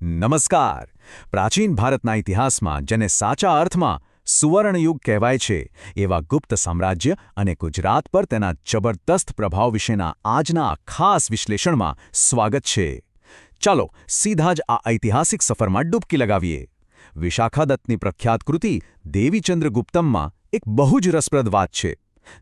નમસ્કાર. પ્રાચીન ભારતના ઇતિહાસમાં જેને સાચા અર્થમાં સુવર્ણયુગ કહેવાય છે એવા ગુપ્ત સામ્રાજ્ય અને ગુજરાત પર તેના જબરદસ્ત પ્રભાવ વિશેના આજના ખાસ વિશ્લેષણમાં સ્વાગત છે. ચાલો સીધા જ આ ઐતિહાસિક સફરમાં ડૂબકી લગાવીએ. વિશાખાદત્તની પ્રખ્યાત કૃતિ દેવીચંદ્રગુપ્તમમાં એક બહુ જ રસપ્રદ વાત છે.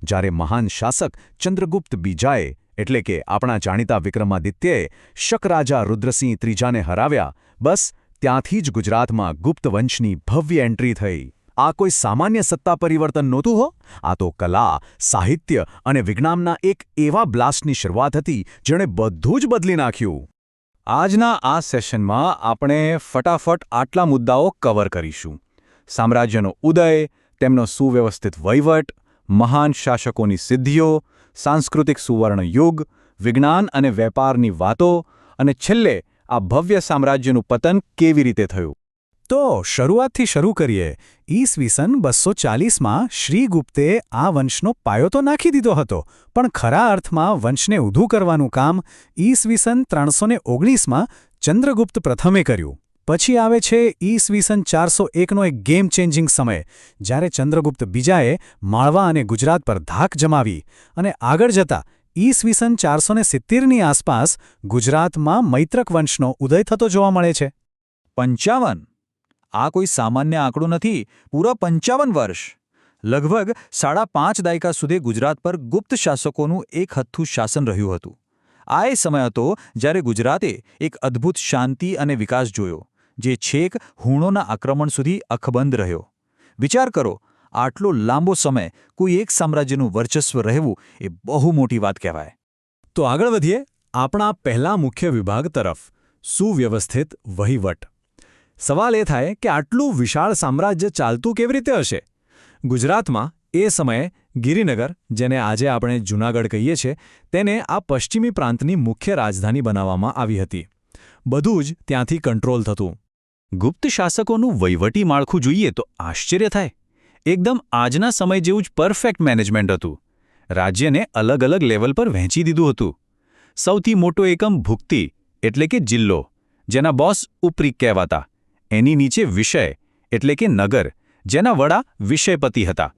જ્યારે મહાન શાસક ચંદ્રગુપ્ત બીજાએ એટલે કે આપણા જાણીતા વિક્રમાદિત્યએ શક રાજા રુદ્રસિંહ ત્રીજાને હરાવ્યા, બસ ત્યાંથી જ ગુજરાતમાં ગુપ્ત વંશની ભવ્ય એન્ટ્રી થઈ. આ કોઈ સામાન્ય સત્તા પરિવર્તન નહોતું હો, આ તો કલા, સાહિત્ય અને વિજ્ઞાનના એક એવા બ્લાસ્ટની શરૂઆત હતી જેણે બધું જ બદલી નાખ્યું. આજના આ સેશનમાં આપણે ફટાફટ આટલા મુદ્દાઓ કવર કરીશું: સામ્રાજ્યનો ઉદય, તેમનો સુવ્યવસ્થિત વહીવટ, મહાન શાસકોની સિદ્ધિઓ, સાંસ્કૃતિક સુવર્ણ યુગ, વિજ્ઞાન અને વેપારની વાતો, અને છેલ્લે આ ભવ્ય સામ્રાજ્યનું પતન કેવી રીતે થયું. તો શરૂઆતથી શરૂ કરીએ. ઈસવીસન 240માં શ્રીગુપ્તે આ વંશનો પાયો તો નાખી દીધો હતો, પણ ખરા અર્થમાં વંશને ઊભું કરવાનું કામ ઈસવીસન 319માં ચંદ્રગુપ્ત પ્રથમે કર્યું. પછી આવે છે ઈસવીસન 401નો એક ગેમ ચેન્જિંગ સમય, જ્યારે ચંદ્રગુપ્ત બીજાએ માળવા અને ગુજરાત પર ધાક જમાવી, અને આગળ જતા ઈસવીસન 470ની આસપાસ ગુજરાતમાં મૈત્રક વંશનો ઉદય થતો જોવા મળે છે. 55! આ કોઈ સામાન્ય આંકડો નથી, પૂરા 55 વર્ષ! લગભગ 5.5 દાયકા સુધી ગુજરાત પર ગુપ્ત શાસકોનું એક હથ્થું શાસન રહ્યું હતું. આ એ સમય હતો જ્યારે ગુજરાતે એક અદ્ભુત શાંતિ અને વિકાસ જોયો, જે છેક હુણોના આક્રમણ સુધી અકબંધ રહ્યો. વિચાર કરો, આટલો લાંબો સમય કોઈ એક સામ્રાજ્યનું વર્ચસ્વ રહેવું એ બહુ મોટી વાત કહેવાય. તો આગળ વધીએ આપણા પહેલા મુખ્ય વિભાગ તરફ: સુવ્યવસ્થિત વહીવટ. સવાલ એ થાય કે આટલું વિશાળ સામ્રાજ્ય ચાલતું કેવી રીતે હશે? ગુજરાતમાં એ સમયે ગિરિનગર, જેને આજે આપણે જૂનાગઢ કહીએ છીએ, તેને આ પશ્ચિમી પ્રાંતની મુખ્ય રાજધાની બનાવવામાં આવી હતી. બધું જ ત્યાંથી કંટ્રોલ થતું. ગુપ્ત શાસકોનું વહીવટી માળખું જોઈએ તો આશ્ચર્ય થાય. એકદમ આજના સમય જેવું જ પરફેક્ટ મેનેજમેન્ટ હતું. રાજ્યને અલગ અલગ લેવલ પર વહેંચી દીધું હતું. સૌથી મોટો એકમ ભુક્તિ એટલે કે જિલ્લો, જેના બોસ ઉપરી કહેવાતા. એની નીચે વિષય એટલે કે નગર, જેના વડા વિષયપતિ હતા.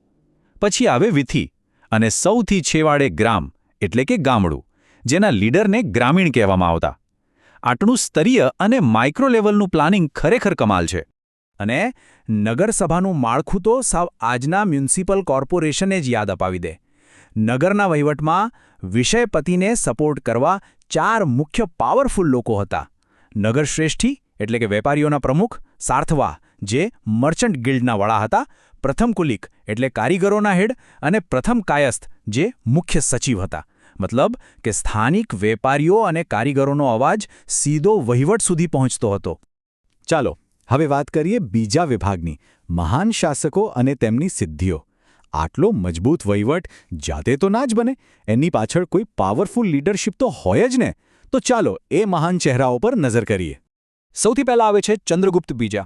પછી આવે વિધિ, અને સૌથી છેવાડે ગ્રામ એટલે કે ગામડું, જેના લીડરને ગ્રામીણ કહેવામાં આવતા. આટલું સ્તરીય અને માઇક્રો લેવલનું પ્લાનિંગ ખરેખર કમાલ છે. અને નગરસભાનું માળખું તો સાવ આજના મ્યુનિસિપલ કોર્પોરેશને જ યાદ અપાવી દે. નગરના વહીવટમાં વિષયપતિને સપોર્ટ કરવા 4 મુખ્ય પાવરફુલ લોકો હતા: નગરશ્રેષ્ઠી એટલે કે વેપારીઓના પ્રમુખ, સાર્થવા, જે મર્ચન્ટ ગિલ્ડના વડા હતા, પ્રથમ કુલિક એટલે કારીગરોના હેડ, અને પ્રથમ કાયસ્થ, જે મુખ્ય સચિવ હતા. મતલબ કે સ્થાનિક વેપારીઓ અને કારીગરોનો અવાજ સીધો વહીવટ સુધી પહોંચતો હતો. ચાલો હવે વાત કરીએ બીજા વિભાગની: મહાન શાસકો અને તેમની સિદ્ધિઓ. આટલો મજબૂત વહીવટ જાતે તો ના જ બને, એની પાછળ કોઈ પાવરફુલ લીડરશિપ તો હોય જ ને. તો ચાલો એ મહાન ચહેરાઓ પર નજર કરીએ. સૌથી પહેલા આવે છે ચંદ્રગુપ્ત બીજા.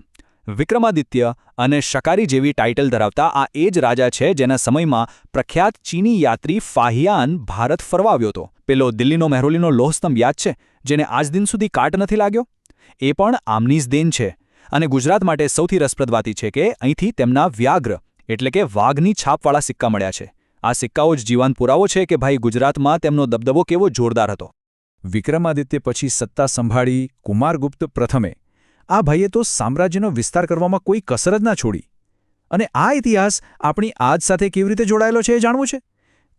વિક્રમાદિત્ય અને શકારી જેવી ટાઇટલ ધરાવતા આ એ જ રાજા છે જેના સમયમાં પ્રખ્યાત ચીની યાત્રી ફાહિયાન ભારત ફરવા આવ્યો હતો. પેલો દિલ્હીનો મહેરોલીનો લોહસ્તંભ યાદ છે, જેને આજ દિન સુધી કાટ નથી લાગ્યો? એ પણ આમની જ દેન છે. અને ગુજરાત માટે સૌથી રસપ્રદ વાત છે કે અહીંથી તેમના વ્યાઘ્ર એટલે કે વાઘની છાપવાળા સિક્કા મળ્યા છે. આ સિક્કાઓ જ જીવાન પુરાવો છે કે ભાઈ ગુજરાતમાં તેમનો દબદબો કેવો જોરદાર હતો. વિક્રમાદિત્ય પછી સત્તા સંભાળી કુમારગુપ્ત પ્રથમે. આ ભાઈએ તો સામ્રાજ્યનો વિસ્તાર કરવામાં કોઈ કસર જ ના છોડી. અને આ ઇતિહાસ આપણી આજ સાથે કેવી રીતે જોડાયેલો છે એ જાણવું છે?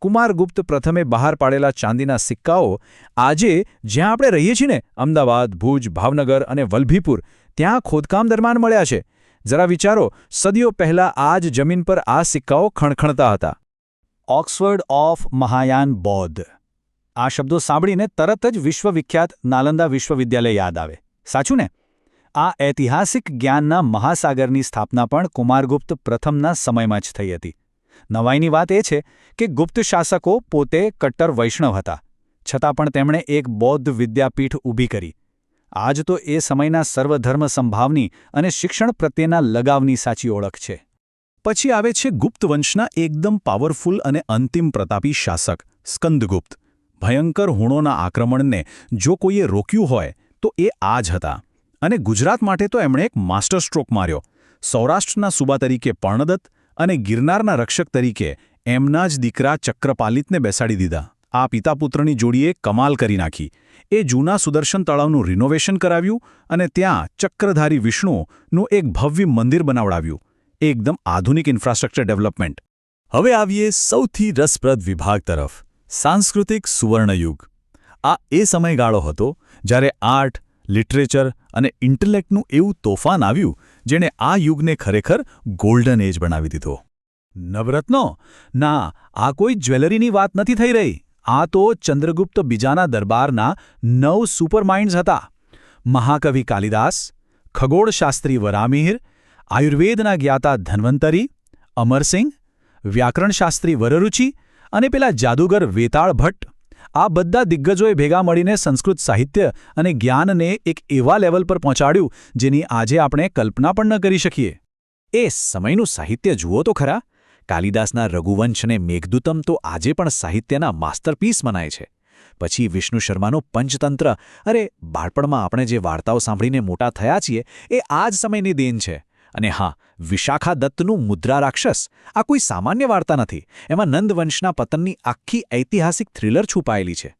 કુમારગુપ્ત પ્રથમે બહાર પાડેલા ચાંદીના સિક્કાઓ આજે જ્યાં આપણે રહીએ છીએ ને, અમદાવાદ, ભુજ, ભાવનગર અને વલભીપુર, ત્યાં ખોદકામ દરમિયાન મળ્યા છે. જરા વિચારો, સદીઓ પહેલાં આ જ જમીન પર આ સિક્કાઓ ખણખણતા હતા. ઓક્સફર્ડ ઓફ મહાયાન બૌદ્ધ. આ શબ્દો સાંભળીને તરત જ વિશ્વવિખ્યાત નાલંદા વિશ્વવિદ્યાલય યાદ આવે. સાચું ને? આ ઐતિહાસિક જ્ઞાનના મહાસાગરની સ્થાપના પણ કુમારગુપ્ત પ્રથમના સમયમાં જ થઈ હતી. નવાઈની વાત એ છે કે ગુપ્ત શાસકો પોતે કટ્ટર વૈષ્ણવ હતા, છતાં પણ તેમણે એક બૌદ્ધ વિદ્યાપીઠ ઊભી કરી. આજ તો એ સમયના સર્વધર્મ સંભાવની અને શિક્ષણ પ્રત્યેના લગાવની સાચી ઓળખ છે. પછી આવે છે ગુપ્ત વંશના એકદમ પાવરફુલ અને અંતિમ પ્રતાપી શાસક સ્કંદગુપ્ત. ભયંકર હુણોના આક્રમણને જો કોઈએ રોક્યું હોય તો એ આ જ હતા. અને ગુજરાત માટે તો એમણે એક માસ્ટર સ્ટ્રોક માર્યો. સૌરાષ્ટ્રના સૂબા તરીકે પર્ણદત્ત અને ગિરનારના રક્ષક તરીકે એમના જ દીકરા ચક્રપાલિતને બેસાડી દીધા. આ પિતા-પુત્રની જોડીએ કમાલ કરી નાખી. એ જૂના સુદર્શન તળાવનું રિનોવેશન કરાવ્યું અને ત્યાં ચક્રધારી વિષ્ણુનું એક ભવ્ય મંદિર બનાવડાવ્યું. એકદમ આધુનિક ઇન્ફ્રાસ્ટ્રક્ચર ડેવલપમેન્ટ. હવે આવીએ સૌથી રસપ્રદ વિભાગ તરફ, સાંસ્કૃતિક સુવર્ણયુગ. આ એ સમયગાળો હતો જ્યારે આર્ટ, લિટરેચર અને ઇન્ટેલેક્ટનું એવું તોફાન આવ્યું જેણે આ યુગને ખરેખર ગોલ્ડન એજ બનાવી દીધો. નવરત્નો? ના, આ કોઈ જ્વેલરીની વાત નથી થઈ રહી. આ તો ચંદ્રગુપ્ત બીજાના દરબારના 9 સુપરમાઇન્ડ્સ હતા. મહાકવિ કાલિદાસ, ખગોળશાસ્ત્રી વરામિહિર, આયુર્વેદના જ્ઞાતા ધન્વંતરી, અમરસિંહ, વ્યાકરણશાસ્ત્રી વરરુચિ અને પેલા જાદુગર વેતાળ ભટ્ટ. આ બધા દિગ્ગજોએ ભેગા મળીને સંસ્કૃત સાહિત્ય અને જ્ઞાનને એક એવા લેવલ પર પહોંચાડ્યું જેની આજે આપણે કલ્પના પણ ન કરી શકીએ. એ સમયનું સાહિત્ય જુઓ તો ખરા. કાલિદાસના રઘુવંશ અને મેઘદૂતમ તો આજે પણ સાહિત્યના માસ્ટરપીસ મનાય છે. પછી વિષ્ણુ શર્માનો પંચતંત્ર. અરે, બાળપણમાં આપણે જે વાર્તાઓ સાંભળીને મોટા થયા છીએ એ આ જ સમયની દેન છે. અને હા, વિશાખા દત્તનું મુદ્રા રાક્ષસ. આ કોઈ સામાન્ય વાર્તા નથી. એમાં નંદવંશના પતનની આખી ઐતિહાસિક થ્રિલર છુપાયેલી છે.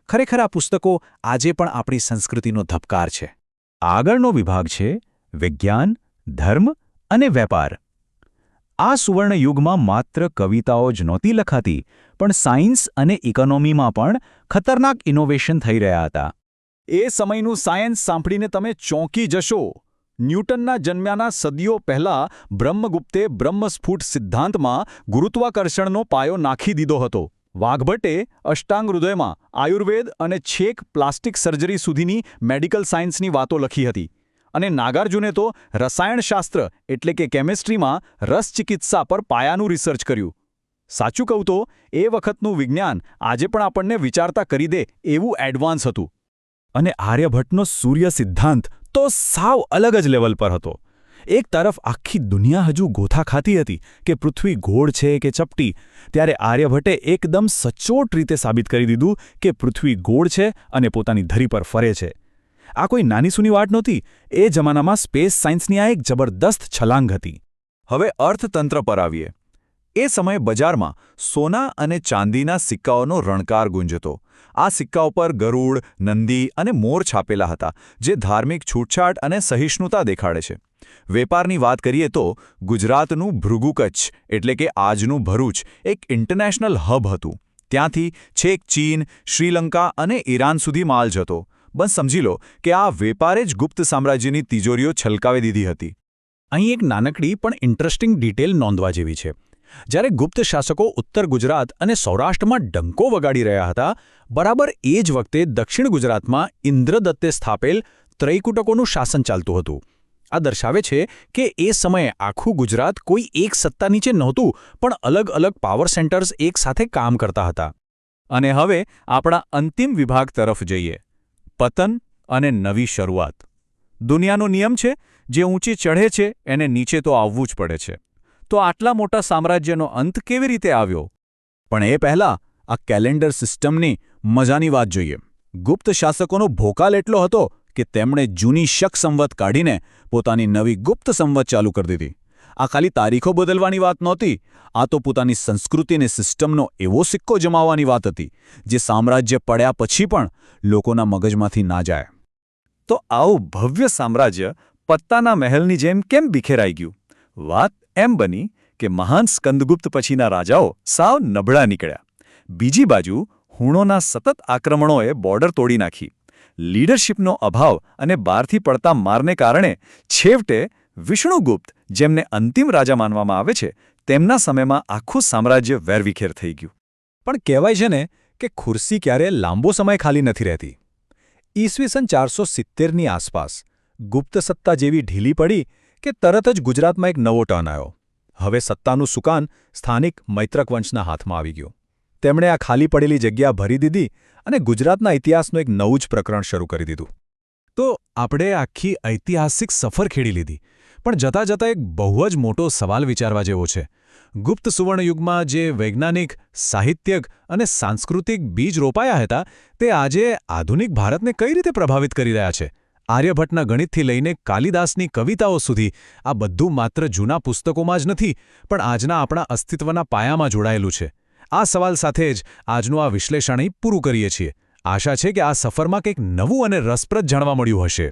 ખરેખર આ પુસ્તકો આજે પણ આપણી સંસ્કૃતિનો ધબકાર છે. આગળનો વિભાગ છે વિજ્ઞાન, ધર્મ અને વેપાર. આ સુવર્ણ યુગમાં માત્ર કવિતાઓ જ નહોતી લખાતી, પણ સાયન્સ અને ઇકોનોમીમાં પણ ખતરનાક ઇનોવેશન થઈ રહ્યા હતા. એ સમયનું સાયન્સ સાંભળીને તમે ચોંકી જશો. ન્યૂટનના જન્મ્યાના સદીઓ પહેલાં બ્રહ્મગુપ્તે બ્રહ્મસ્ફુટ સિદ્ધાંતમાં ગુરુત્વાકર્ષણનો પાયો નાખી દીધો હતો. વાઘભટ્ટે અષ્ટાંગ હૃદયમાં આયુર્વેદ અને છેક પ્લાસ્ટિક સર્જરી સુધીની મેડિકલ સાયન્સની વાતો લખી હતી. અને નાગાર્જુને તો રસાયણશાસ્ત્ર એટલે કે કેમિસ્ટ્રીમાં રસચિકિત્સા પર પાયાનું રિસર્ચ કર્યું. સાચું કહું તો એ વખતનું વિજ્ઞાન આજે પણ આપણને વિચારતા કરી દે એવું એડવાન્સ હતું. અને આર્યભટ્ટનો સૂર્ય સિદ્ધાંત તો સાવ અલગ જ લેવલ પર હતો. એક તરફ આખી દુનિયા હજુ ગોથા ખાતી હતી કે પૃથ્વી ગોળ છે કે ચપટી, ત્યારે આર્યભટ્ટે એકદમ સચોટ રીતે સાબિત કરી દીધું કે પૃથ્વી ગોળ છે અને પોતાની ધરી પર ફરે છે. આ કોઈ નાની સૂની વાત નહોતી. એ જમાનામાં સ્પેસ સાયન્સની આ એક જબરદસ્ત છલાંગ હતી. હવે અર્થતંત્ર પર આવીએ. એ સમયે બજારમાં સોના અને ચાંદીના સિક્કાઓનો રણકાર ગુંજતો. આ સિક્કાઓ પર ગરુડ, નંદી અને મોર છાપેલા હતા, જે ધાર્મિક છૂટછાટ અને સહિષ્ણુતા દેખાડે છે. વેપારની વાત કરીએ તો ગુજરાતનું ભૃગુ કચ્છ એટલે કે આજનું ભરૂચ એક ઇન્ટરનેશનલ હબ હતું. ત્યાંથી છેક ચીન, શ્રીલંકા અને ઈરાન સુધી માલ જતો. બસ સમજી લો કે આ વેપારે જ ગુપ્ત સામ્રાજ્યની તિજોરીઓ છલકાવી દીધી હતી. અહીં એક નાનકડી પણ ઇન્ટરેસ્ટિંગ ડિટેલ નોંધવા જેવી છે. જ્યારે ગુપ્ત શાસકો ઉત્તર ગુજરાત અને સૌરાષ્ટ્રમાં ડંકો વગાડી રહ્યા હતા, બરાબર એ જ વખતે દક્ષિણ ગુજરાતમાં ઇન્દ્રદત્તે સ્થાપેલ ત્રૈકુટકોનું શાસન ચાલતું હતું. આ દર્શાવે છે કે એ સમયે આખું ગુજરાત કોઈ એક સત્તા નીચે નહોતું, પણ અલગ અલગ પાવર સેન્ટર્સ એક સાથે કામ કરતા હતા. અને હવે આપણા અંતિમ વિભાગ તરફ જઈએ. પતન અને નવી શરૂઆત. દુનિયાનો નિયમ છે, જે ઊંચી ચઢે છે એને નીચે તો આવવું જ પડે છે. તો આટલા મોટા સામ્રાજ્યનો અંત કેવી રીતે આવ્યો? પણ એ પહેલાં આ કેલેન્ડર સિસ્ટમની મજાની વાત જોઈએ. ગુપ્ત શાસકોનો ભોકાલ એટલો હતો કે તેમણે જૂની શક સંવત કાઢીને પોતાની નવી ગુપ્ત સંવત ચાલુ કરી દીધી. આ ખાલી તારીખો બદલવાની વાત નહોતી. આ તો પોતાની સંસ્કૃતિ અને સિસ્ટમનો એવો સિક્કો જમાવવાની વાત હતી જે સામ્રાજ્ય પડ્યા પછી પણ લોકોના મગજમાંથી ના જાય. તો આવું ભવ્ય સામ્રાજ્ય પત્તાના મહેલની જેમ કેમ બિખેરાઈ ગયું? વાત એમ બની કે મહાન સ્કંદગુપ્ત પછીના રાજાઓ સાવ નબળા નીકળ્યા. બીજી બાજુ હુણોના સતત આક્રમણોએ બોર્ડર તોડી નાખી. લીડરશિપનો અભાવ અને બહારથી પડતા મારને કારણે છેવટે વિષ્ણુગુપ્ત, જેમને અંતિમ રાજા માનવામાં આવે છે, તેમના સમયમાં આખું સામ્રાજ્ય વેરવિખેર થઈ ગયું. પણ કહેવાય છે ને કે ખુરશી ક્યારે લાંબો સમય ખાલી નથી રહેતી. ઈસવીસન 470ની આસપાસ ગુપ્ત સત્તા જેવી ઢીલી પડી કે તરત જ ગુજરાતમાં એક નવો ટર્ન આવ્યો. હવે સત્તાનું સુકાન સ્થાનિક મૈત્રક વંશના હાથમાં આવી ગયું. તેમણે આ ખાલી પડેલી જગ્યા ભરી દીધી અને ગુજરાતના ઇતિહાસનું એક નવું જ પ્રકરણ શરૂ કરી દીધું. તો આપણે આખી ઐતિહાસિક સફર ખેડી લીધી, પણ જતાં જતાં એક બહુ જ મોટો સવાલ વિચારવા જેવો છે. ગુપ્ત સુવર્ણયુગમાં જે વૈજ્ઞાનિક, સાહિત્યિક અને સાંસ્કૃતિક બીજ રોપાયા હતા, તે આજે આધુનિક ભારતને કઈ રીતે પ્રભાવિત કરી રહ્યા છે? આર્યભટ્ટના ગણિતથી લઈને કાલિદાસની કવિતાઓ સુધી આ બધું માત્ર જૂના પુસ્તકોમાં જ નથી પણ આજના આપણા અસ્તિત્વના પાયામાં જોડાયેલું છે. આ સવાલ સાથે જ આજનું આ વિશ્લેષણ અહીં પૂરું કરીએ છીએ. આશા છે કે આ સફરમાં કંઈક નવું અને રસપ્રદ જાણવા મળ્યું હશે.